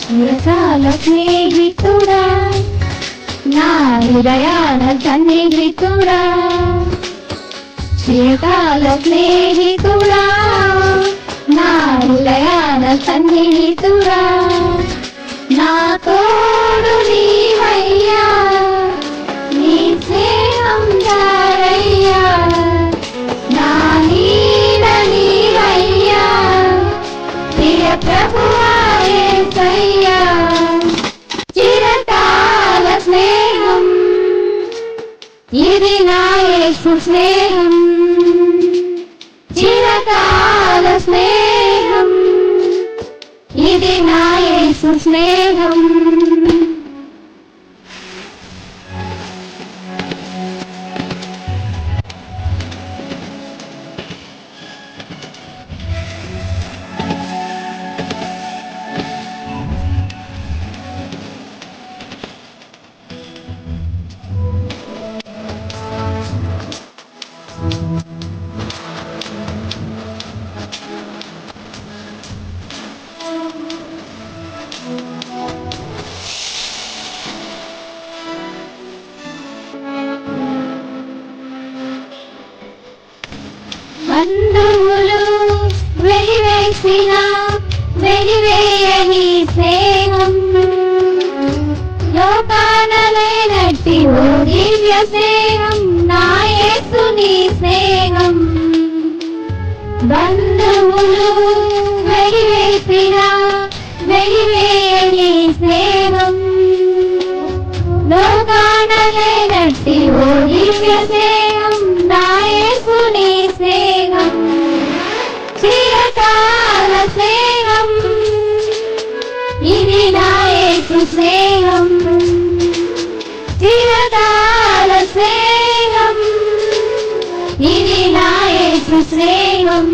చిరకాల స్నేహితుడా, నా హృదయాన సన్నిహితుడా, చిరకాల స్నేహితుడా, నా హృదయాన సన్నిహితుడా, నా తోడు నీవయ్యా, నీ స్నేహం చాలయ్యా, నా నీడ నీవయ్యా, ప్రియ ప్రభువా యేసయ్యా, చిరకాల స్నేహం ఇది నా యేసు స్నేహం, చిరకాల స్నేహం ఇది నా యేసు స్నేహం. బంధువులు వెలివేసిన వెలివేయని స్నేహం, లోకాన లేనట్టి ఓ దివ్య స్నేహం, నా యేసుని స్నేహం. బంధువులు వెలివేసిన వెలివేయని స్నేహం, లోకాన లేనట్టి ఓ దివ్య స్నేహం, నా యేసుని స్నేహం. చిరకాల స్నేహం ఇది నా యేసు స్నేహం, చిరకాల స్నేహం ఇది నా యేసు స్నేహం.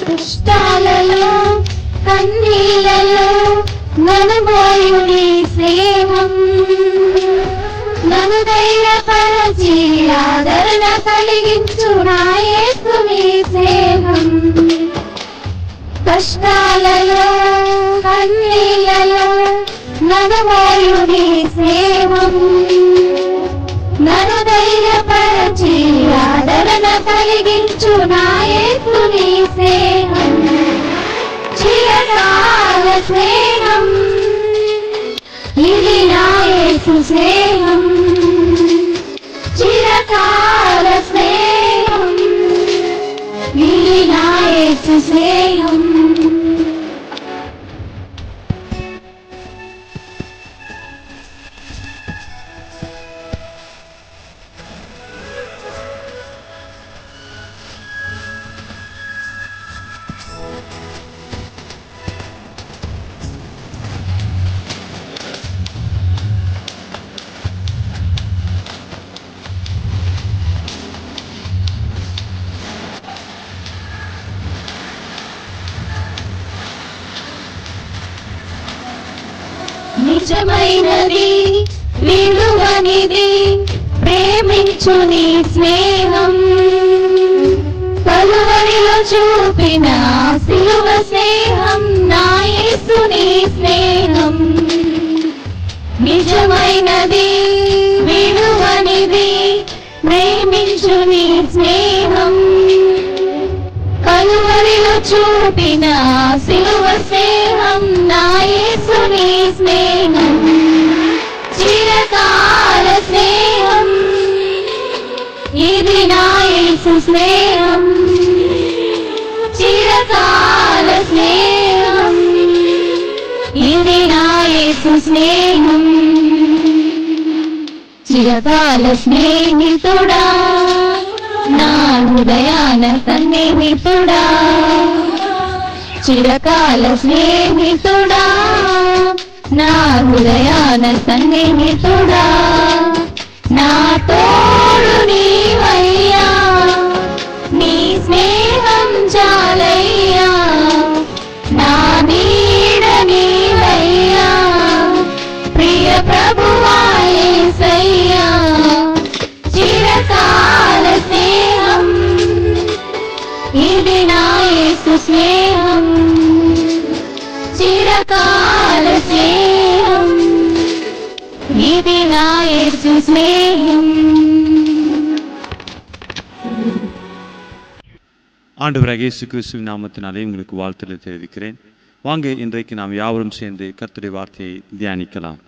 కష్టాలలో కన్నీళ్ళలో ననుబోయుని స్నేహం, నన్ను ధైర్యపరచి ఆదరణ కలిగించు నా యేసుని స్నేహం. కష్టాలలో కన్నీళ్ళలో ననుబోయుని స్నేహం, నన్ను ధైర్యపరచి ఆదరణ కలిగించు నా యేసుని స్నేహం. చిరకాల స్నేహం ఇది నా యేసు స్నేహం, చిరకాల స్నేహం ఇది నా యేసు స్నేహం. నిజమైనది విలువనిది ప్రేమించు నీ స్నేహం, కలువరిలో చూపిన సిలువ స్నేహం, నా యేసుని స్నేహం. నిజమైనది విలువనిది ప్రేమించు నీ స్నేహం, కలువరిలో చూపిన సిలువ స్నేహం, నా యేసుని స్నేహం. చిరకాల స్నేహం ఇది నా యేసు స్నేహం, చిరకాల స్నేహం ఇది నా యేసు స్నేహం. చిరకాల స్నేహితుడా, నా హృదయాన సన్నిహితుడా, చిరకాల స్నేహితుడా నా హృదయాన సన్నిహితుడా నా తోడు నీవయ్యా నీ స్నేహం చాలయ్యా నా నీడ నీవయ్యా ప్రియ ప్రభువా యేసయ్యా చిరకాల స్నేహం ఇది నా యేసు స్నేహం చిరకాల స్నేహం ఇది నా యేసు స్నేహం. ஆண்டவராகிய இயேசு கிறிஸ்துவின் நாமத்தினாலே உங்களுக்கு வாழ்த்துக்களை தெரிவிக்கிறேன். வாங்க இன்றைக்கு நாம் யாவரும் சேர்ந்து கர்த்தருடைய வார்த்தையை தியானிக்கலாம்.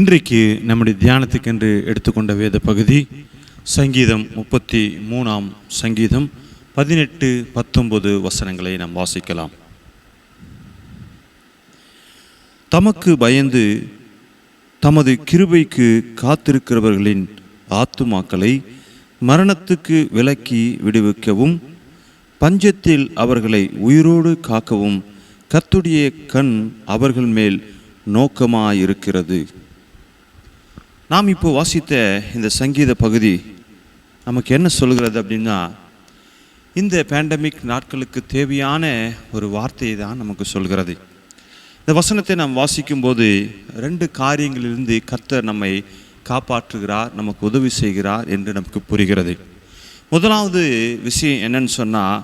இன்றைக்கு நம்முடைய தியானத்துக்கென்று எடுத்துக்கொண்ட வேத பகுதி சங்கீதம் 33ஆம் சங்கீதம் 18-19 வசனங்களை நாம் வாசிக்கலாம். தமக்கு பயந்து தமது கிருபைக்கு காத்திருக்கிறவர்களின் ஆத்துமாக்களை மரணத்துக்கு விலக்கி விடுவிக்கவும் பஞ்சத்தில் அவர்களை உயிரோடு காக்கவும் கர்த்தருடைய கண் அவர்கள் மேல் நோக்கமாயிருக்கிறது. நாம் இப்போ வாசித்த இந்த சங்கீத பகுதி நமக்கு என்ன சொல்கிறது அப்படின்னா, இந்த பேண்டமிக் நாட்களுக்கு தேவையான ஒரு வார்த்தையை தான் நமக்கு சொல்கிறது. இந்த வசனத்தை நாம் வாசிக்கும்போது 2 காரியங்களிலிருந்து கர்த்தர் நம்மை காப்பாற்றுகிறார், நமக்கு உதவி செய்கிறார் என்று நமக்கு புரிகிறது. முதலாவது விஷயம் என்னன்னு சொன்னால்,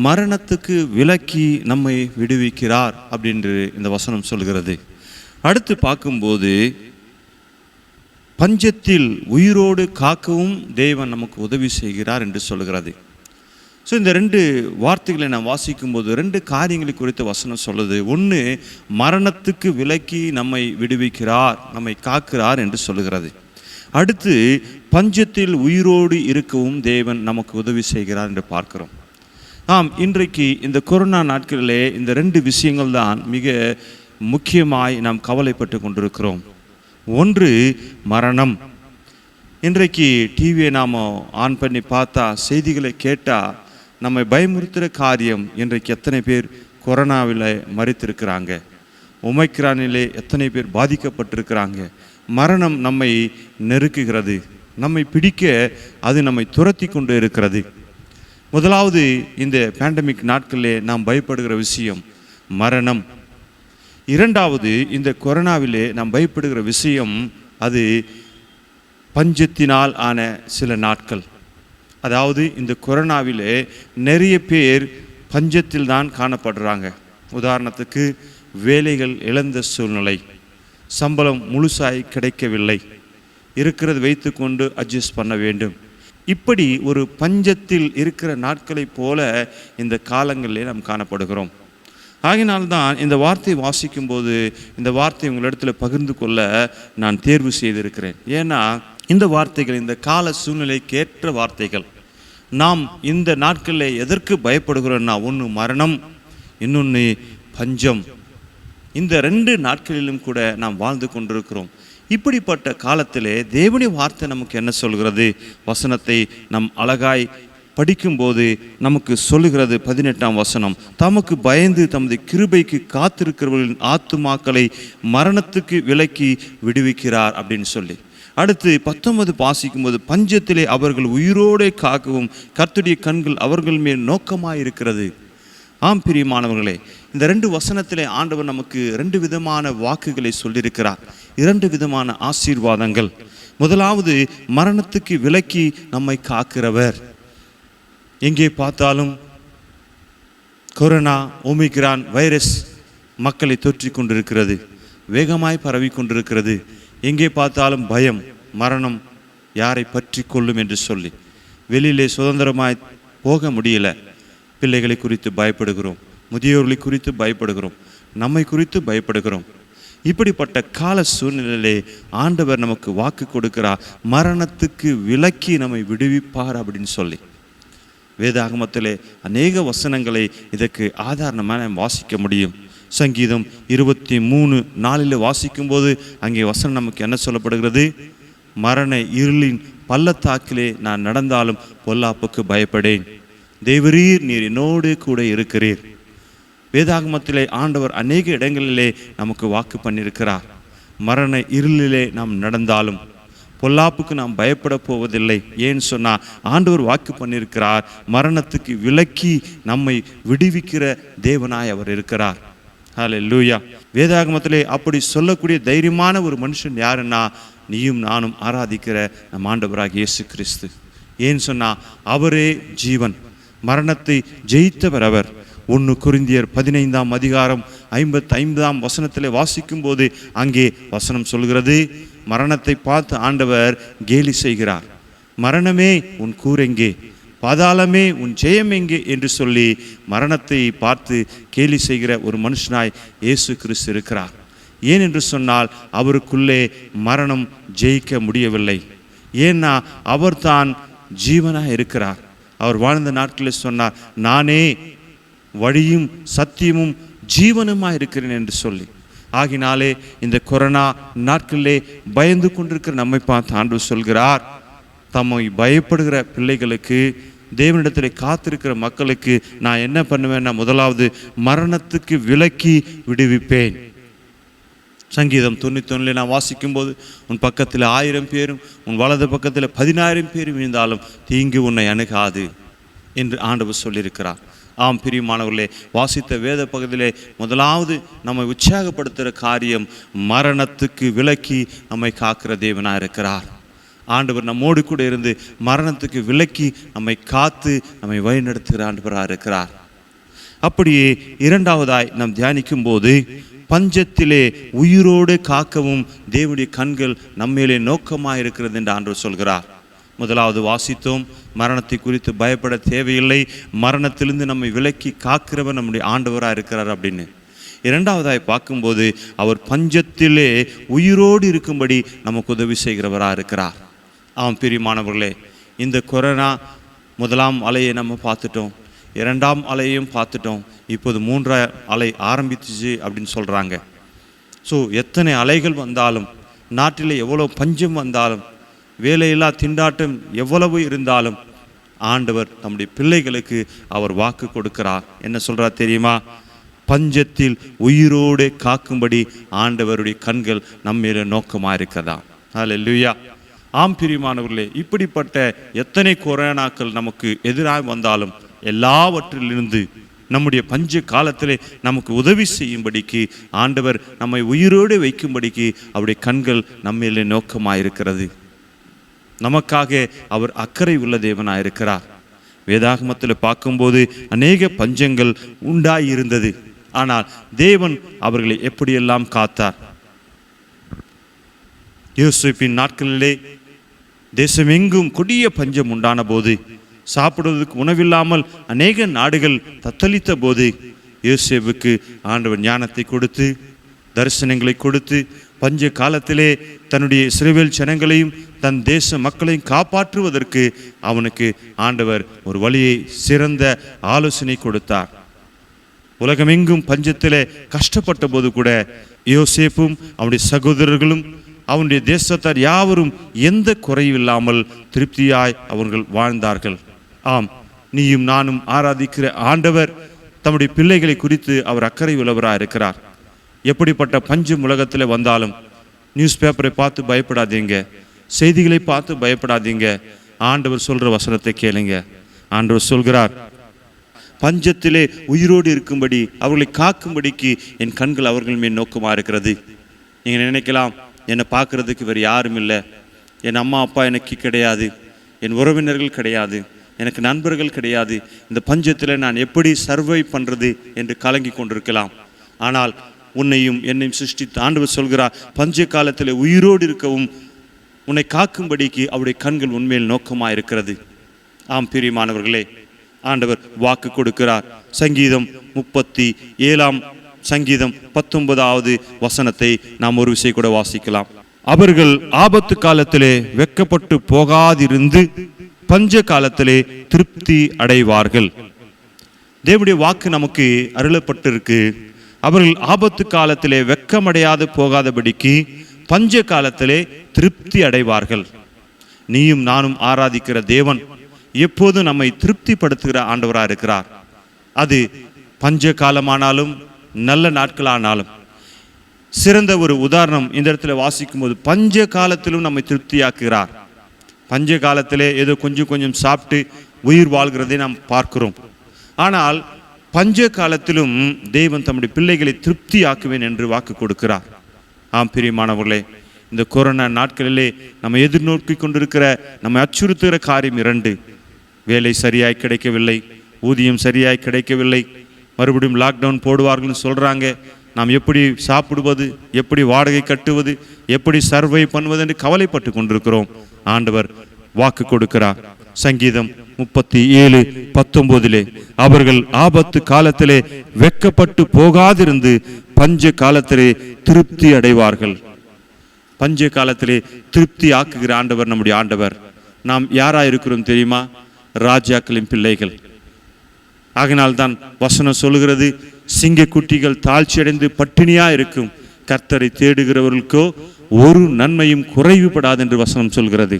மரணத்துக்கு விலக்கி நம்மை விடுவிக்கிறார் அப்படின்று இந்த வசனம் சொல்கிறது. அடுத்து பார்க்கும்போது பஞ்சத்தில் உயிரோடு காக்கவும் தேவன் நமக்கு உதவி செய்கிறார் என்று சொல்கிறது. ஸோ இந்த 2 வார்த்தைகளை நான் வாசிக்கும்போது 2 காரியங்களை குறித்த வசனம் சொல்லுது. ஒன்று, மரணத்துக்கு விலக்கி நம்மை விடுவிக்கிறார், நம்மை காக்கிறார் என்று சொல்லுகிறது. அடுத்து, பஞ்சத்தில் உயிரோடு இருக்கவும் தேவன் நமக்கு உதவி செய்கிறார் என்று பார்க்கிறோம். இன்றைக்கு இந்த கொரோனா நாட்களிலே இந்த 2 விஷயங்கள் தான் மிக முக்கியமாய் நாம் கவலைப்பட்டு கொண்டிருக்கிறோம். ஒன்று, மரணம். இன்றைக்கு டிவியை நாம் ஆன் பண்ணி பார்த்தா, செய்திகளை கேட்டால் நம்மை பயமுறுத்துகிற காரியம், இன்றைக்கு எத்தனை பேர் கொரோனாவில் மரித்திருக்கிறாங்க, ஒமைக்ரானிலே எத்தனை பேர் பாதிக்கப்பட்டிருக்கிறாங்க. மரணம் நம்மை நெருக்குகிறது, நம்மை பிடிக்க அது நம்மை துரத்தி கொண்டு இருக்கிறது. முதலாவது, இந்த பேண்டமிக் நாட்களிலே நாம் பயப்படுகிற விஷயம் மரணம். இரண்டாவது, இந்த கொரோனாவிலே நாம் பயப்படுகிற விஷயம் அது பஞ்சத்தினால் ஆன சில நாட்கள். அதாவது இந்த கொரோனாவிலே நிறைய பேர் பஞ்சத்தில் தான் காணப்படுறாங்க. உதாரணத்துக்கு, வேலைகள் இழந்த சூழ்நிலை, சம்பளம் முழுசாய் கிடைக்கவில்லை, இருக்கிறது வைத்து கொண்டு அட்ஜஸ்ட் பண்ண வேண்டும். இப்படி ஒரு பஞ்சத்தில் இருக்கிற நாட்களைப் போல இந்த காலங்களிலே நாம் காணப்படுகிறோம். ஆகினால்தான் இந்த வார்த்தையை வாசிக்கும்போது இந்த வார்த்தையை உங்களிடத்தில் பகிர்ந்து கொள்ள நான் தேர்வு செய்திருக்கிறேன். ஏன்னா இந்த வார்த்தைகள் இந்த கால சூழ்நிலைக்கு ஏற்ற வார்த்தைகள். நாம் இந்த நாட்களில் எதற்கு பயப்படுகிறோம்னா, ஒன்று மரணம், இன்னொன்று பஞ்சம். இந்த 2 நாட்களிலும் கூட நாம் வாழ்ந்து கொண்டிருக்கிறோம். இப்படிப்பட்ட காலத்திலே தேவனுடைய வார்த்தை நமக்கு என்ன சொல்கிறது? வசனத்தை நம் அழகாய் படிக்கும்போது நமக்கு சொல்லுகிறது 18ஆம் வசனம், தமக்கு பயந்து தமது கிருபைக்கு காத்திருக்கிறவர்களின் ஆத்துமாக்களை மரணத்துக்கு விலக்கி விடுவிக்கிறார் அப்படின்னு சொல்லி. அடுத்து 19 வாசிக்கும்போது, பஞ்சத்திலே அவர்கள் உயிரோடு காக்கவும் கர்த்தருடைய கண்கள் அவர்கள் மேல் நோக்கமாயிருக்கிறது. பிரியமானவர்களே, இந்த 2 வசனத்திலே ஆண்டவர் நமக்கு 2 விதமான வாக்குகளை சொல்லியிருக்கிறார், 2 விதமான ஆசீர்வாதங்கள். முதலாவது, மரணத்துக்கு விலக்கி நம்மை காக்கிறவர். எங்கே பார்த்தாலும் கொரோனா, ஒமிக்ரான் வைரஸ் மக்களை தொற்றி கொண்டிருக்கிறது, வேகமாய் பரவி கொண்டிருக்கிறது. எங்கே பார்த்தாலும் பயம், மரணம் யாரை பற்றி கொள்ளும் என்று சொல்லி வெளியிலே சுதந்திரமாய் போக முடியல. பிள்ளைகளை குறித்து பயப்படுகிறோம், முதியோர்களை குறித்து பயப்படுகிறோம், நம்மை குறித்து பயப்படுகிறோம். இப்படிப்பட்ட கால சூழ்நிலையிலே ஆண்டவர் நமக்கு வாக்கு கொடுக்கிறார், மரணத்துக்கு விலக்கி நம்மை விடுவிப்பார் அப்படின்னு சொல்லி. வேதாகமத்திலே அநேக வசனங்களை இதற்கு ஆதாரமாக நாம் வாசிக்க முடியும். சங்கீதம் 23:4 வாசிக்கும்போது அங்கே வசனம் நமக்கு என்ன சொல்லப்படுகிறது? மரண இருளின் பள்ளத்தாக்கிலே நான் நடந்தாலும் பொல்லாப்புக்கு பயப்படேன், தேவரீர் நீர் என்னோடு கூட இருக்கிறீர். வேதாகமத்திலே ஆண்டவர் அநேக இடங்களிலே நமக்கு வாக்கு பண்ணியிருக்கிறார். மரண இருளிலே நாம் நடந்தாலும் பொல்லாப்புக்கு நாம் பயப்பட போவதில்லை. ஏன்னு சொன்னால் ஆண்டவர் வாக்கு பண்ணியிருக்கிறார், மரணத்துக்கு விலக்கி நம்மை விடுவிக்கிற தேவனாய் அவர் இருக்கிறார். ஹல்லேலூயா. வேதாகமத்திலே அப்படி சொல்லக்கூடிய தைரியமான ஒரு மனுஷன் யாருன்னா, நீயும் நானும் ஆராதிக்கிற நம் ஆண்டவராகிய இயேசு கிறிஸ்து. ஏன்னு சொன்னால் அவரே ஜீவன், மரணத்தை ஜெயித்தவர் அவர். 1 கொரிந்தியர் 15:55 வசனத்திலே வாசிக்கும் போது அங்கே வசனம் சொல்கிறது, மரணத்தை பார்த்து ஆண்டவர் கேலி செய்கிறார். மரணமே உன் கூரெங்கே, பாதாளமே உன் ஜெயம் எங்கே என்று சொல்லி மரணத்தை பார்த்து கேலி செய்கிற ஒரு மனுஷனாய் இயேசு கிறிஸ்து இருக்கிறார். ஏன் என்று சொன்னால் அவருக்குள்ளே மரணம் ஜெயிக்க முடியவில்லை. ஏன்னா அவர் தான் ஜீவனாக இருக்கிறார். அவர் வாழ்ந்த நாட்களில் சொன்னார், நானே வழியும் சத்தியமும் ஜீவனுமாக இருக்கிறேன் என்று சொல்லி. ஆகினாலே இந்த கொரோனா நாட்களிலே பயந்து கொண்டிருக்கிற நம்மை பார்த்து ஆண்டவர் சொல்கிறார், தம்மை பயப்படுகிற பிள்ளைகளுக்கு, தேவனிடத்தில் காத்திருக்கிற மக்களுக்கு நான் என்ன பண்ணுவேன்னா, முதலாவது மரணத்துக்கு விலக்கி விடுவிப்பேன். சங்கீதம் 91 நான் வாசிக்கும்போது, உன் பக்கத்தில் 1000 பேரும் உன் வலது பக்கத்தில் 10,000 பேரும் இருந்தாலும் தீங்கு உன்னை அணுகாது என்று ஆண்டவர் சொல்லியிருக்கிறார். ஆம் பிரியமானவர்களே, வாசித்த வேத பகுதியிலே முதலாவது நம்மை உற்சாகப்படுத்துகிற காரியம், மரணத்துக்கு விலக்கி நம்மை காக்கிற தேவனாக இருக்கிறார். ஆண்டவர் நம்மோடு கூட இருந்து மரணத்துக்கு விலக்கி நம்மை காத்து நம்மை வழிநடத்துகிற ஆண்டவராக இருக்கிறார். அப்படியே இரண்டாவதாய் நாம் தியானிக்கும் போது, பஞ்சத்திலே உயிரோடு காக்கவும் தேவனுடைய கண்கள் நம்மேலே நோக்கமாக இருக்கிறது என்று ஆண்டவர் சொல்கிறார். முதலாவது வாசித்தோம், மரணத்தை குறித்து பயப்பட தேவையில்லை, மரணத்திலிருந்து நம்மை விலக்கி காக்கிறவர் நம்முடைய ஆண்டவராக இருக்கிறார் அப்படின்னு. இரண்டாவதாய் பார்க்கும்போது, அவர் பஞ்சத்திலே உயிரோடு இருக்கும்படி நமக்கு உதவி செய்கிறவராக இருக்கிறார். ஆம் பிரியமானவர்களே, இந்த கொரோனா முதலாம் அலையை நம்ம பார்த்துட்டோம், இரண்டாம் அலையையும் பார்த்துட்டோம், இப்போது 3ஆம் அலை ஆரம்பித்துச்சு அப்படின்னு சொல்கிறாங்க. ஸோ எத்தனை அலைகள் வந்தாலும், நாட்டில் எவ்வளோ பஞ்சம் வந்தாலும், வேலையில்லா திண்டாட்டம் எவ்வளவு இருந்தாலும், ஆண்டவர் நம்முடைய பிள்ளைகளுக்கு அவர் வாக்கு கொடுக்கிறார். என்ன சொல்கிறார் தெரியுமா? பஞ்சத்தில் உயிரோடு காக்கும்படி ஆண்டவருடைய கண்கள் நம்மேல நோக்கமாக இருக்கிறதா. ஹல்லேலூயா. ஆம் பிரியமானவர்களே, இப்படிப்பட்ட எத்தனை கொரோனாக்கள் நமக்கு எதிராக வந்தாலும் எல்லாவற்றிலிருந்து நம்முடைய பஞ்ச காலத்திலே நமக்கு உதவி செய்யும்படிக்கு, ஆண்டவர் நம்மை உயிரோடு வைக்கும்படிக்கு அவருடைய கண்கள் நம்மேலே நோக்கமாக இருக்கிறது. நமக்காக அவர் அக்கறை உள்ள தேவனாக இருக்கிறார். வேதாகமத்தில் பார்க்கும்போது அநேக பஞ்சங்கள் உண்டாயிருந்தது, ஆனால் தேவன் அவர்களை எப்படியெல்லாம் காத்தார். யோசேப்பின் நாட்களிலே தேசமெங்கும் கொடிய பஞ்சம் உண்டான போது, சாப்பிடுவதற்கு உணவில்லாமல் அநேக நாடுகள் தத்தளித்த போது, யோசேப்புக்கு ஆண்டவர் ஞானத்தை கொடுத்து, தரிசனங்களை கொடுத்து, பஞ்ச காலத்திலே தன்னுடைய இஸ்ரவேல் ஜனங்களையும் தன் தேச மக்களையும் காப்பாற்றுவதற்கு அவனுக்கு ஆண்டவர் ஒரு வழியை, சிறந்த ஆலோசனை கொடுத்தார். உலகமெங்கும் பஞ்சத்திலே கஷ்டப்பட்ட போது கூட யோசேப்பும் அவனுடைய சகோதரர்களும் அவனுடைய தேசத்தார் யாவரும் எந்த குறையில்லாமல் திருப்தியாய் அவர்கள் வாழ்ந்தார்கள். ஆம், நீயும் நானும் ஆராதிக்கிற ஆண்டவர் தம்முடைய பிள்ளைகளை குறித்து அவர் அக்கறை உள்ளவராக இருக்கிறார். எப்படிப்பட்ட பஞ்சம் உலகத்தில் வந்தாலும் நியூஸ் பேப்பரை பார்த்து பயப்படாதீங்க, செய்திகளை பார்த்து பயப்படாதீங்க. ஆண்டவர் சொல்கிற வசனத்தை கேளுங்க. ஆண்டவர் சொல்கிறார், பஞ்சத்திலே உயிரோடு இருக்கும்படி அவர்களை காக்கும்படிக்கு என் கண்கள் அவர்கள் மேல் நோக்கமாக இருக்கிறது. நீங்கள் நினைக்கலாம், என்னை பார்க்குறதுக்கு வேறு யாரும் இல்லை, என் அம்மா அப்பா எனக்கு கிடையாது, என் உறவினர்கள் கிடையாது, எனக்கு நண்பர்கள் கிடையாது, இந்த பஞ்சத்தில் நான் எப்படி சர்வை பண்ணுறது என்று கலங்கி கொண்டிருக்கலாம். ஆனால் உன்னையும் என்னையும் சிருஷ்டித்து ஆண்டவர் சொல்கிறார், பஞ்ச காலத்தில் உயிரோடு இருக்கவும் உன்னை காக்கும்படிக்கு அவருடைய கண்கள் உண்மையில் நோக்கமாக இருக்கிறது. ஆம் பிரியமானவர்களே, ஆண்டவர் வாக்கு கொடுக்கிறார். சங்கீதம் 37 சங்கீதம் 19வது வசனத்தை நாம் ஒரு விஷயம் கூட வாசிக்கலாம். அவர்கள் ஆபத்து காலத்திலே வெட்கப்பட்டு போகாதிருந்து பஞ்ச காலத்திலே திருப்தி அடைவார்கள். தேவனுடைய வாக்கு நமக்கு அருளப்பட்டிருக்கு. அவர்கள் ஆபத்து காலத்திலே வெட்கமடையாது போகாதபடிக்கு பஞ்ச காலத்திலே திருப்தி அடைவார்கள். நீயும் நானும் ஆராதிக்கிற தேவன் எப்போதும் நம்மை திருப்திப்படுத்துகிற ஆண்டவராக இருக்கிறார். அது பஞ்ச காலமானாலும் நல்ல நாட்களானாலும். சிறந்த ஒரு உதாரணம் இந்த இடத்துல வாசிக்கும் போது, பஞ்ச காலத்திலும் நம்மை திருப்தியாக்குகிறார். பஞ்ச காலத்திலே ஏதோ கொஞ்சம் கொஞ்சம் சாப்பிட்டு உயிர் வாழ்கிறதை நாம் பார்க்கிறோம். ஆனால் பஞ்ச காலத்திலும் தேவன் தம்முடைய பிள்ளைகளை திருப்தியாக்குவேன் என்று வாக்கு கொடுக்கிறார். ஆம் பிரியமானவர்களே, இந்த கொரோனா நாட்களிலே நம்ம எதிர்நோக்கி கொண்டிருக்கிற, நம்ம அச்சுறுத்துகிற காரியம் 2. வேலை சரியாய் கிடைக்கவில்லை, ஊதியம் சரியாய் கிடைக்கவில்லை, மறுபடியும் லாக்டவுன் போடுவார்கள்னு சொல்கிறாங்க. நாம் எப்படி சாப்பிடுவது, எப்படி வாடகை கட்டுவது, எப்படி சர்வை பண்ணுவது என்று கவலைப்பட்டு கொண்டிருக்கிறோம். ஆண்டவர் வாக்கு கொடுக்கிறார். சங்கீதம் 37:19 அவர்கள் ஆபத்து காலத்திலே வெட்கப்பட்டு போகாதிருந்து பஞ்ச காலத்திலே திருப்தி அடைவார்கள். பஞ்ச காலத்திலே திருப்தி ஆக்குகிற ஆண்டவர் நம்முடைய ஆண்டவர். நாம் யாராயிருக்கிறோம் தெரியுமா? ராஜாக்களின் பிள்ளைகள். ஆகினால்தான் வசனம் சொல்லுகிறது, சிங்கக்குட்டிகள் தாழ்ச்சியடைந்து பட்டினியா இருக்கும், கர்த்தரை தேடுகிறவர்களுக்கோ ஒரு நன்மையும் குறைவுபடாது என்று வசனம் சொல்கிறது.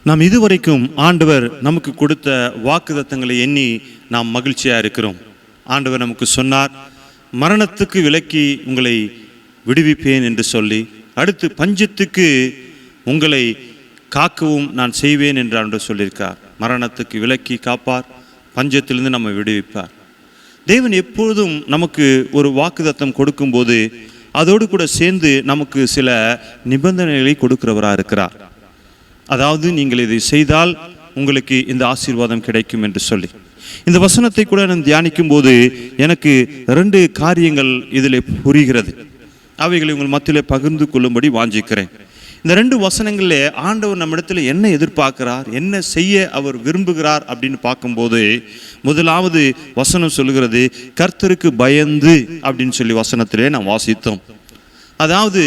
நாம் இதுவரைக்கும் ஆண்டவர் நமக்கு கொடுத்த வாக்குத்தத்தங்களை எண்ணி நாம் மகிழ்ச்சியா இருக்கிறோம். ஆண்டவர் நமக்கு சொன்னார், மரணத்துக்கு விலக்கி உங்களை விடுவிப்பேன் என்று சொல்லி, அடுத்து பஞ்சத்துக்கு உங்களை காக்கவும் நான் செய்வேன் என்று ஆண்டவர் சொல்லியிருக்கார். மரணத்துக்கு விலக்கி காப்பார், பஞ்சத்திலிருந்து நம்ம விடுவிப்பார். தேவன் எப்பொழுதும் நமக்கு ஒரு வாக்குத்தத்தம் கொடுக்கும்போது அதோடு கூட சேர்ந்து நமக்கு சில நிபந்தனைகளை கொடுக்கிறவராக இருக்கிறார். அதாவது, நீங்கள் இதை செய்தால் உங்களுக்கு இந்த ஆசீர்வாதம் கிடைக்கும் என்று சொல்லி. இந்த வசனத்தை கூட நான் தியானிக்கும் போது எனக்கு 2 காரியங்கள் இதில் புரிகிறது. அவைகளை உங்கள் மத்தியில் பகிர்ந்து கொள்ளும்படி வாஞ்சிக்கிறேன். இந்த 2 வசனங்களிலே ஆண்டவர் நம்மிடத்தில் என்ன எதிர்பார்க்கிறார், என்ன செய்ய அவர் விரும்புகிறார் அப்படின்னு பார்க்கும்போது, முதலாவது வசனம் சொல்லுகிறது, கர்த்தருக்கு பயந்து அப்படின்னு சொல்லி வசனத்திலே நாம் வாசித்தோம். அதாவது,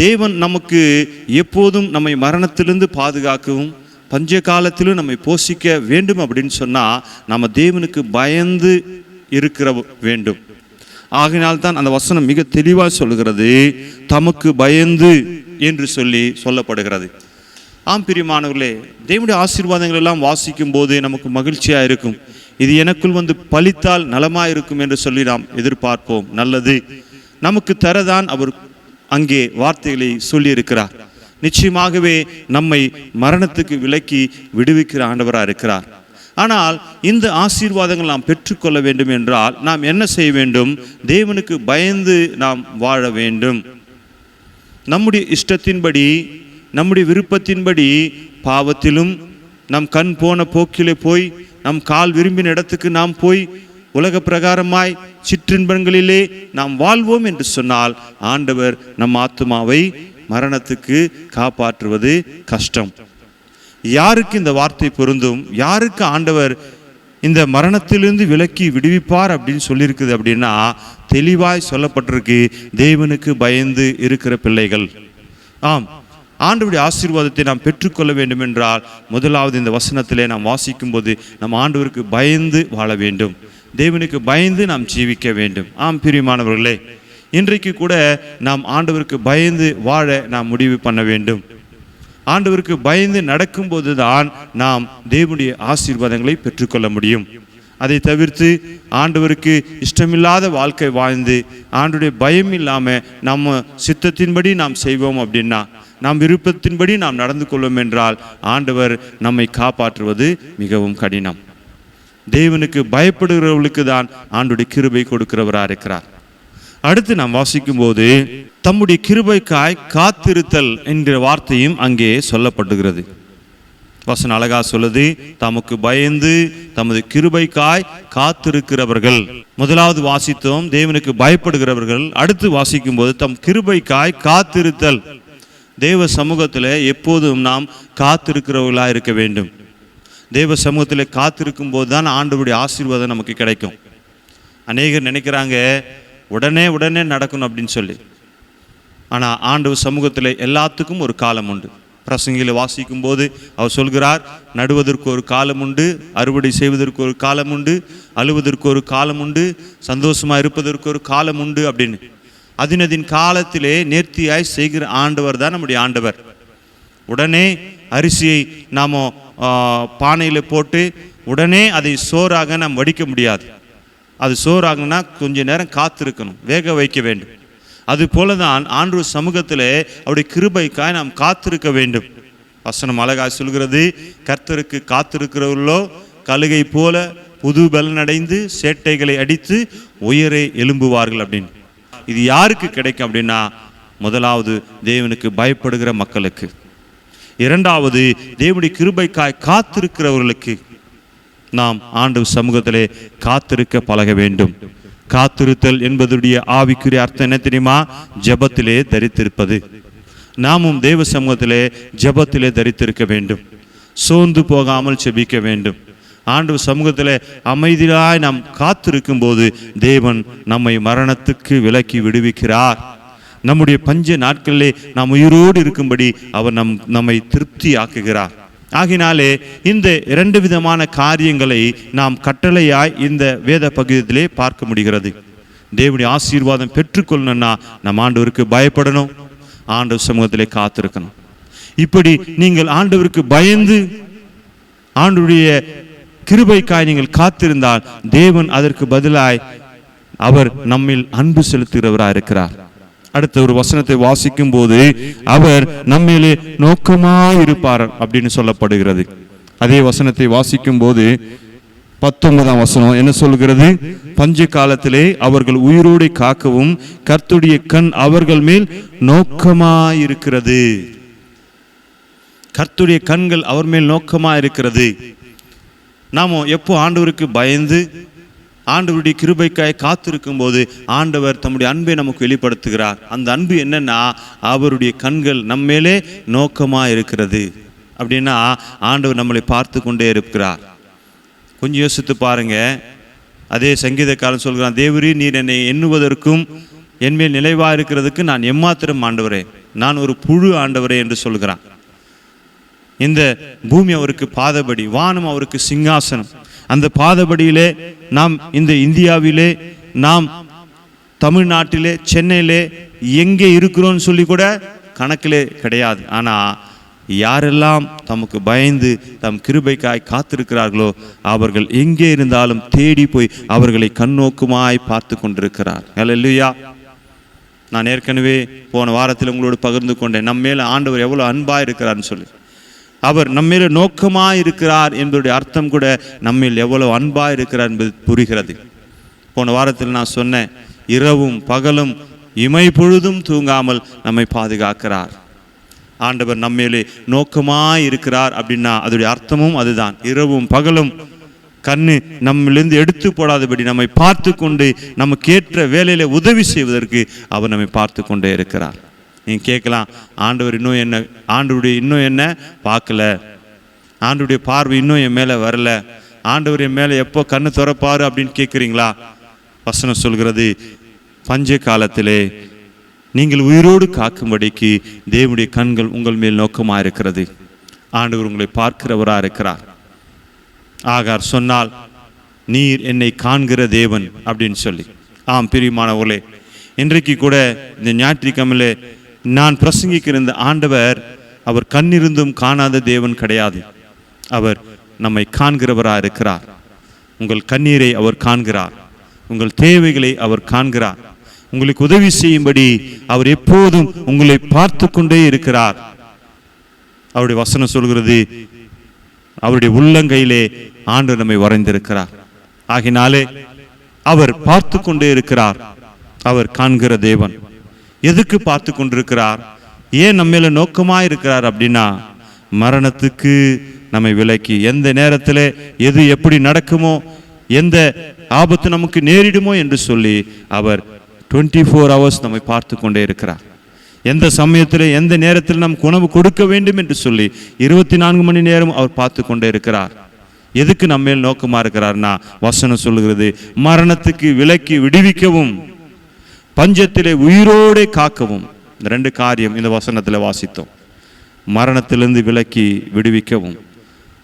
தேவன் நமக்கு எப்போதும் நம்மை மரணத்திலிருந்து பாதுகாக்கவும் பஞ்ச காலத்திலும் நம்மை போஷிக்க வேண்டும் அப்படின்னு சொன்னால் நம்ம தேவனுக்கு பயந்து இருக்கிற வேண்டும். ஆகினால்தான் அந்த வசனம் மிக தெளிவாக சொல்லுகிறது, தமக்கு பயந்து என்று சொல்லப்படுகிறது. ஆம் பிரியமானவர்களே, தேவனுடைய ஆசீர்வாதங்கள் எல்லாம் வாசிக்கும் போது நமக்கு மகிழ்ச்சியாக இருக்கும். இது எனக்குள் வந்து பலித்தால் நலமாக இருக்கும் என்று சொல்லி நாம் எதிர்பார்ப்போம். நல்லது நமக்கு தரதான் அவர் அங்கே வார்த்தைகளை சொல்லியிருக்கிறார். நிச்சயமாகவே நம்மை மரணத்துக்கு விலக்கி விடுவிக்கிற ஆண்டவராக இருக்கிறார். ஆனால் இந்த ஆசீர்வாதங்கள் நாம் பெற்றுக்கொள்ள வேண்டும் என்றால் நாம் என்ன செய்ய வேண்டும்? தேவனுக்கு பயந்து நாம் வாழ வேண்டும். நம்முடைய இஷ்டத்தின்படி, நம்முடைய விருப்பத்தின்படி, பாவத்திலும் நம் கண் போன போக்கிலே போய், நம் கால் விரும்பின இடத்துக்கு நாம் போய், உலக பிரகாரமாய் சிற்றின்பங்களிலே நாம் வாழ்வோம் என்று சொன்னால் ஆண்டவர் நம் ஆத்துமாவை மரணத்துக்கு காப்பாற்றுவது கஷ்டம். யாருக்கு இந்த வார்த்தை பொருந்தும்? யாருக்கு ஆண்டவர் இந்த மரணத்திலிருந்து விலக்கி விடுவிப்பார் அப்படின்னு சொல்லியிருக்குது அப்படின்னா, தெளிவாய் சொல்லப்பட்டிருக்கு, தேவனுக்கு பயந்து இருக்கிற பிள்ளைகள். ஆம், ஆண்டவருடைய ஆசீர்வாதத்தை நாம் பெற்றுக்கொள்ள வேண்டும் என்றால் முதலாவது இந்த வசனத்திலே நாம் வாசிக்கும் போது நம் ஆண்டவருக்கு பயந்து வாழ வேண்டும், தேவனுக்கு பயந்து நாம் ஜீவிக்க வேண்டும். ஆம் பிரியமானவர்களே, இன்றைக்கு கூட நாம் ஆண்டவருக்கு பயந்து வாழ நாம் முடிவு பண்ண வேண்டும். ஆண்டவருக்கு பயந்து நடக்கும்போது தான் நாம் தேவனுடைய ஆசீர்வாதங்களை பெற்றுக்கொள்ள முடியும். அதை தவிர்த்து ஆண்டவருக்கு இஷ்டமில்லாத வாழ்க்கை வாழ்ந்து ஆண்டவருடைய பயம் இல்லாமல் நம்ம சித்தத்தின்படி நாம் செய்வோம் அப்படின்னா, நாம் விருப்பத்தின்படி நாம் நடந்து கொள்வோம் என்றால் ஆண்டவர் நம்மை காப்பாற்றுவது மிகவும் கடினம். தேவனுக்கு பயப்படுகிறவர்களுக்கு தான் ஆண்டவருடைய கிருபை கொடுக்கிறவராக இருக்கிறார். அடுத்து நாம் வாசிக்கும் போது தம்முடைய கிருபைக்காய் காத்திருத்தல் என்கிற வார்த்தையும் அங்கே சொல்லப்படுகிறது. வசனம் அழகா சொல்லுது, தமக்கு பயந்து தமது கிருபைக்காய் காத்திருக்கிறவர்கள். முதலாவது வாசித்தோம் தேவனுக்கு பயப்படுகிறவர்கள். அடுத்து வாசிக்கும் போது தம் கிருபைக்காய் காத்திருத்தல். தேவ சமூகத்தில் எப்போதும் நாம் காத்திருக்கிறவர்களாக இருக்க வேண்டும். தேவ சமூகத்தில் காத்திருக்கும் போது தான் ஆண்டவருடைய ஆசீர்வாதம் நமக்கு கிடைக்கும். அநேகர் நினைக்கிறாங்க உடனே நடக்கணும் அப்படின்னு சொல்லி. ஆனால் ஆண்டவர் சமூகத்தில் எல்லாத்துக்கும் ஒரு காலம் உண்டு. பிரசங்கியில் வாசிக்கும் போது அவர் சொல்கிறார், நடுவதற்கு ஒரு காலம் உண்டு, அறுவடை செய்வதற்கு ஒரு காலம் உண்டு, அழுவதற்கு ஒரு காலம் உண்டு, சந்தோஷமாக இருப்பதற்கு ஒரு காலம் உண்டு அப்படின்னு. அதினதின் காலத்திலே நேர்த்தியாய் செய்கிற ஆண்டவர் தான் நம்முடைய ஆண்டவர். உடனே அரிசியை நாம் பானையில் போட்டு உடனே அதை சோறாக நாம் வடிக்க முடியாது. அது சோறாகனா கொஞ்ச நேரம் காத்திருக்கணும், வேக வைக்க வேண்டும். அது போல தான் ஆண்டவர் சமூகத்தில் அவருடைய கிருபைக்காய் நாம் காத்திருக்க வேண்டும். வசனம் அழகாய் சொல்கிறது, கர்த்தருக்கு காத்திருக்கிறவர்களோ கழுகை போல புது பலனடைந்து சேட்டைகளை அடித்து உயரே எழும்புவார்கள் அப்படின்னு. இது யாருக்கு கிடைக்கும் அப்படின்னா, முதலாவது தேவனுக்கு பயப்படுகிற மக்களுக்கு, இரண்டாவது தேவனுடைய கிருபைக்காய் காத்திருக்கிறவர்களுக்கு. நாம் ஆண்டவர் சமூகத்திலே காத்திருக்க பழக வேண்டும். காத்திருத்தல் என்பதுடைய ஆவிக்குரிய அர்த்தம் என்ன தெரியுமா? ஜெபத்திலே தரித்திருப்பது. நாமும் தேவ சமூகத்திலே ஜெபத்திலே தரித்திருக்க வேண்டும். சோர்ந்து போகாமல் ஜெபிக்க வேண்டும். ஆண்டவர் சமூகத்திலே அமைதியாய் நாம் காத்திருக்கும் போது தேவன் நம்மை மரணத்துக்கு விலக்கி விடுவிக்கிறார். நம்முடைய பஞ்ச நாட்களிலே நாம் உயிரோடு இருக்கும்படி அவர் நம்மை திருப்தி ஆக்குகிறார். ஆகினாலே இந்த இரண்டு விதமான காரியங்களை நாம் கட்டளையாய் இந்த வேத பகுதியிலே பார்க்க முடிகிறது. தேவனுடைய ஆசீர்வாதம் பெற்றுக்கொள்ளணும்னா நம் ஆண்டவருக்கு பயப்படணும், ஆண்டவர் சமூகத்திலே காத்திருக்கணும். இப்படி நீங்கள் ஆண்டவருக்கு பயந்து ஆண்டவருடைய கிருபைக்காய் நீங்கள் காத்திருந்தால் தேவன் அதற்கு பதிலாய் அவர் நம்மில் அன்பு செலுத்துகிறவராக இருக்கிறார். அடுத்த ஒரு வசனத்தை வாசிக்கும் போது அவர் நம்மிலே நோக்கமாயிருப்பார் அப்படின்னு சொல்லப்படுகிறது. அதே வசனத்தை வாசிக்கும் போது 19ஆம் வசனம் என்ன சொல்கிறது? பஞ்ச காலத்திலே அவர்கள் உயிரோடு காக்கவும் கர்த்தருடைய கண் அவர்கள் மேல் நோக்கமாயிருக்கிறது. கர்த்தருடைய கண்கள் அவர் மேல் நோக்கமாயிருக்கிறது. நாம எப்போ ஆண்டவருக்கு பயந்து ஆண்டவருடைய கிருபைக்காய் காத்திருக்கும் போது ஆண்டவர் தம்முடைய அன்பை நமக்கு வெளிப்படுத்துகிறார். அந்த அன்பு என்னன்னா, அவருடைய கண்கள் நம்மேலே நோக்கமாக இருக்கிறது. அப்படின்னா ஆண்டவர் நம்மளை பார்த்து கொண்டே இருக்கிறார். கொஞ்சம் யோசித்து பாருங்க. அதே சங்கீதக்காரன் சொல்கிறான், தேவரீ நீர் என்னை எண்ணுவதற்கும் என்மேல் நிலைவாக இருக்கிறதுக்கு நான் எம்மாத்திரம் ஆண்டவரே, நான் ஒரு புழு ஆண்டவரே என்று சொல்கிறான். இந்த பூமி அவருக்கு பாதபடி, வானம் அவருக்கு சிங்காசனம். அந்த பாதபடியிலே நாம் இந்த இந்தியாவிலே, நாம் தமிழ்நாட்டிலே, சென்னையிலே எங்கே இருக்கிறோன்னு சொல்லி கூட கணக்கிலே கிடையாது. ஆனால் யாரெல்லாம் தமக்கு பயந்து தம் கிருபைக்காய் காத்திருக்கிறார்களோ அவர்கள் எங்கே இருந்தாலும் தேடி போய் அவர்களை கண்ணோக்குமாய் பார்த்து கொண்டிருக்கிறார். அல்லேலூயா. நான் ஏற்கனவே போன வாரத்தில் உங்களோடு பகிர்ந்து கொண்டேன், நம்ம மேல ஆண்டவர் எவ்வளோ அன்பாக இருக்கிறார்னு சொல்லி. அவர் நம்மேல நோக்கமாக இருக்கிறார் என்பதுடைய அர்த்தம் கூட நம்மில் எவ்வளவு அன்பாக இருக்கிறார் என்பது புரிகிறது. போன வாரத்தில் நான் சொன்னேன், இரவும் பகலும் இமை பொழுதும் தூங்காமல் நம்மை பாதுகாக்கிறார். ஆண்டவர் நம்மேலே நோக்கமாக இருக்கிறார் அப்படின்னா அதோடைய அர்த்தமும் அதுதான். இரவும் பகலும் கண்ணு நம்மிலிருந்து எடுத்து போடாதபடி நம்மை பார்த்து கொண்டு நமக்கு ஏற்ற வேலையில உதவி செய்வதற்கு அவர் நம்மை பார்த்து கொண்டே இருக்கிறார். நீங்கள் கேட்கலாம், ஆண்டவர் இன்னும் என்ன பார்க்கல, ஆண்டவருடைய பார்வை இன்னும் என் மேலே வரல, ஆண்டவர் என் மேலே எப்போ கண்ணு திறப்பாரு அப்படின்னு கேட்குறீங்களா? வசனம் சொல்கிறது, பஞ்ச காலத்திலே நீங்கள் உயிரோடு காக்கும்படிக்கு தேவனுடைய கண்கள் உங்கள் மேல் நோக்கமாக இருக்கிறது. ஆண்டவர் உங்களை பார்க்கிறவராக இருக்கிறார். ஆகார் சொன்னால், நீர் என்னை காண்கிற தேவன் அப்படின்னு சொல்லி. ஆம் பிரியமானவர்களே, இன்றைக்கு கூட இந்த ஞாயிற்றுக்கிழமையிலே நான் பிரசங்கிக்கிற இந்த ஆண்டவர் அவர் கண்ணிருந்தும் காணாத தேவன் கிடையாது. அவர் நம்மை காண்கிறவராக இருக்கிறார். உங்கள் கண்ணீரை அவர் காண்கிறார், உங்கள் தேவைகளை அவர் காண்கிறார். உங்களுக்கு உதவி செய்யும்படி அவர் எப்போதும் உங்களை பார்த்து கொண்டே இருக்கிறார். அவருடைய வசனம் சொல்கிறது, அவருடைய உள்ளங்கையிலே ஆண்டவர் நம்மை வரைந்திருக்கிறார். ஆகினாலே அவர் பார்த்து கொண்டே இருக்கிறார். அவர் காண்கிற தேவன். எதுக்கு பார்த்து கொண்டிருக்கிறார்? ஏன் நம்ம மேல நோக்கமா இருக்கிறார் அப்படின்னா, மரணத்துக்கு நம்மை விலக்கி எந்த நேரத்தில் எது எப்படி நடக்குமோ, எந்த ஆபத்து நமக்கு நேரிடுமோ என்று சொல்லி அவர் 24 hours நம்மை பார்த்து கொண்டே இருக்கிறார். எந்த சமயத்தில் எந்த நேரத்தில் நமக்கு உணவு கொடுக்க வேண்டும் என்று சொல்லி 24 மணி நேரம் அவர் பார்த்து கொண்டே இருக்கிறார். எதுக்கு நம்ம மேல் நோக்கமா இருக்கிறார்னா, வசனம் சொல்லுகிறது, மரணத்துக்கு விலக்கி விடுவிக்கவும் பஞ்சத்திலே உயிரோடே காக்கவும். இந்த ரெண்டு காரியம் இந்த வசனத்தில் வாசித்தோம். மரணத்திலிருந்து விலக்கி விடுவிக்கவும்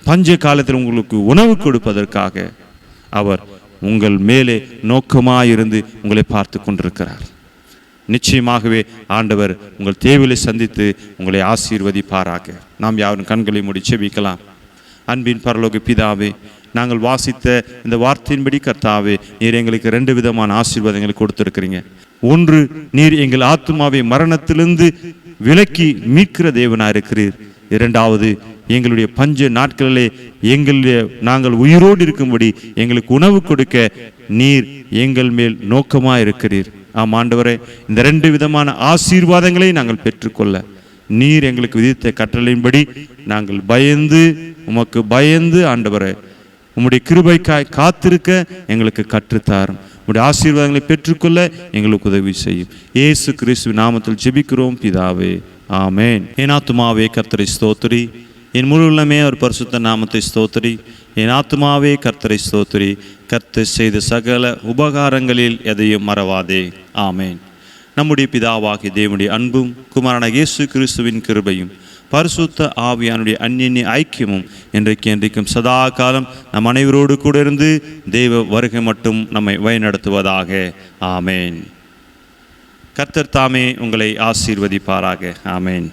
பஞ்ச காலத்தில் உங்களுக்கு உணவு கொடுப்பதற்காக அவர் உங்கள் மேலே நோக்கமாயிருந்து உங்களை பார்த்து கொண்டிருக்கிறார். நிச்சயமாகவே ஆண்டவர் உங்கள் தேவையை சந்தித்து உங்களை ஆசீர்வதிப்பாராக. நாம் யாரும் கண்களை மூடி செபிக்கலாம். அன்பின் பரலோக பிதாவே, நாங்கள் வாசித்த இந்த வார்த்தையின்படி கர்த்தாவே, நீர் எங்களுக்கு 2 விதமான ஆசீர்வாதங்களை கொடுத்திருக்கிறீங்க. ஒன்று, நீர் எங்கள் ஆத்துமாவை மரணத்திலிருந்து விலக்கி மீட்கிற தேவனாக இருக்கிறீர். இரண்டாவது, எங்களுடைய பஞ்ச நாட்களிலே நாங்கள் உயிரோடு இருக்கும்படி எங்களுக்கு உணவு கொடுக்க நீர் எங்கள் மேல் நோக்கமாக இருக்கிறீர். ஆம் ஆண்டவரே, இந்த 2 விதமான ஆசீர்வாதங்களை நாங்கள் பெற்றுக்கொள்ள நீர் எங்களுக்கு விதித்த கட்டளையின்படி நாங்கள் உமக்கு பயந்து ஆண்டவரே, உம்முடைய கிருபைக்காய் காத்திருக்க எங்களுக்கு கற்றுத்தாரும். உம்முடைய ஆசீர்வாதங்களை பெற்றுக்கொள்ள எங்களுக்கு உதவி செய்யும். இயேசு கிறிஸ்துவின் நாமத்தில் ஜெபிக்கிறோம் பிதாவே, ஆமென். என் ஆத்துமாவே கர்த்தரை ஸ்தோத்திரி, என் முழு உள்ளமே அவர் பரிசுத்த நாமத்தை ஸ்தோத்திரி. என் ஆத்துமாவே கர்த்தரை ஸ்தோத்திரி, கர்த்தர் செய்த சகல உபகாரங்களில் எதையும் மறவாதே. ஆமென். நம்முடைய பிதாவாகிய தேவனுடைய அன்பும் குமாரனாகிய இயேசு கிறிஸ்துவின் கிருபையும் பரிசுத்த ஆவியானுடைய அந்நிய ஐக்கியமும் என்றைக்கும் சதா காலம் நம் அனைவரோடு கூட இருந்து தேவ வருகை மட்டும் நம்மை வழிநடத்துவதாக. ஆமென். கர்த்தர் தாமே உங்களை ஆசீர்வதிப்பாராக. ஆமென்.